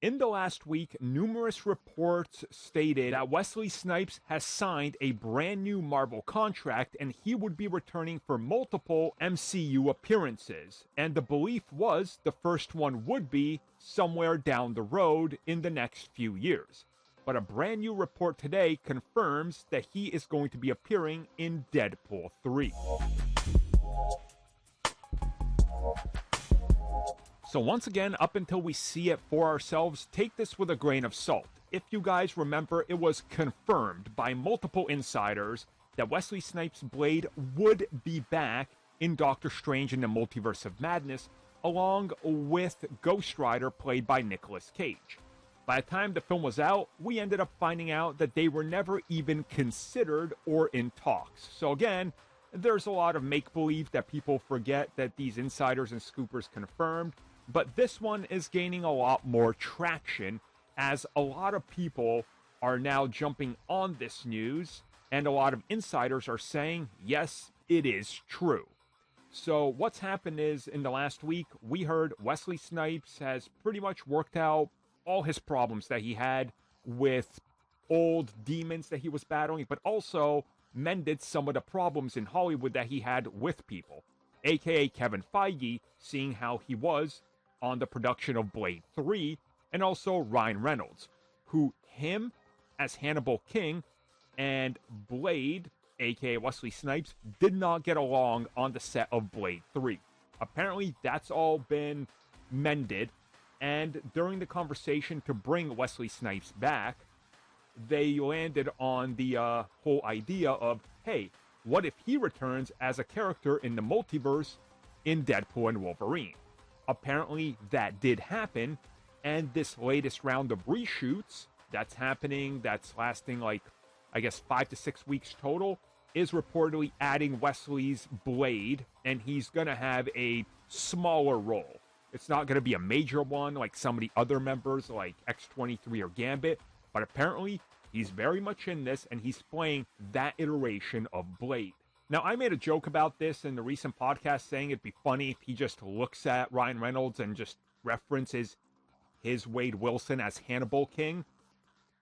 In the last week, numerous reports stated that Wesley Snipes has signed a brand new Marvel contract and he would be returning for multiple MCU appearances. And the belief was the first one would be somewhere down the road in the next few years. But a brand new report today confirms that he is going to be appearing in Deadpool 3. So once again, up until we see it for ourselves, take this with a grain of salt. If you guys remember, it was confirmed by multiple insiders that Wesley Snipes' Blade would be back in Doctor Strange in the Multiverse of Madness, along with Ghost Rider played by Nicolas Cage. By the time the film was out, we ended up finding out that they were never even considered or in talks. So again, there's a lot of make-believe that people forget that these insiders and scoopers confirmed. But this one is gaining a lot more traction as a lot of people are now jumping on this news and a lot of insiders are saying, yes, it is true. So what's happened is in the last week, we heard Wesley Snipes has pretty much worked out all his problems that he had with old demons that he was battling, but also mended some of the problems in Hollywood that he had with people, aka Kevin Feige, seeing how he was on the production of Blade 3, and also Ryan Reynolds, who him as Hannibal King and Blade, aka Wesley Snipes, did not get along on the set of Blade 3. Apparently, that's all been mended, and during the conversation to bring Wesley Snipes back, they landed on the whole idea of, hey, what if he returns as a character in the multiverse in Deadpool and Wolverine? Apparently, that did happen, and this latest round of reshoots that's happening, that's lasting like, I guess, 5 to 6 weeks total, is reportedly adding Wesley's Blade, and he's going to have a smaller role. It's not going to be a major one like some of the other members like X-23 or Gambit, but apparently he's very much in this, and he's playing that iteration of Blade. Now, I made a joke about this in the recent podcast saying it'd be funny if he just looks at Ryan Reynolds and just references his Wade Wilson as Hannibal King.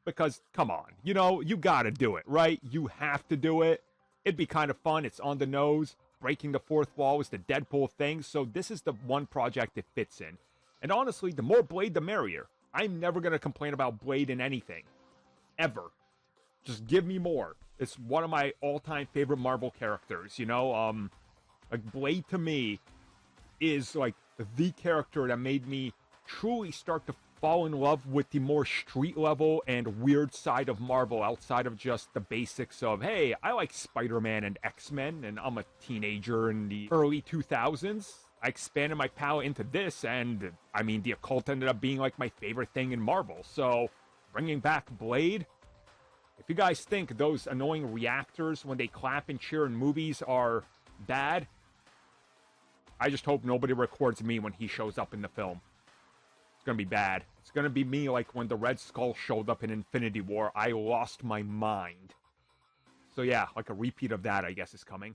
Because, come on, you gotta do it, right? You have to do it. It'd be kind of fun. It's on the nose. Breaking the fourth wall is the Deadpool thing, so this is the one project it fits in. And honestly, the more Blade, the merrier. I'm never gonna complain about Blade in anything. Ever. Just give me more. It's one of my all-time favorite Marvel characters, like Blade to me is like the character that made me truly start to fall in love with the more street level and weird side of Marvel outside of just the basics of, hey, I like Spider-Man and X-Men and I'm a teenager in the early 2000s. I expanded my palette into this, and I mean, the occult ended up being like my favorite thing in Marvel. So bringing back Blade, if you guys think those annoying reactors when they clap and cheer in movies are bad, I just hope nobody records me when he shows up in the film. It's gonna be bad. It's gonna be me like when the Red Skull showed up in Infinity War. I lost my mind. So yeah, like a repeat of that, I guess, is coming.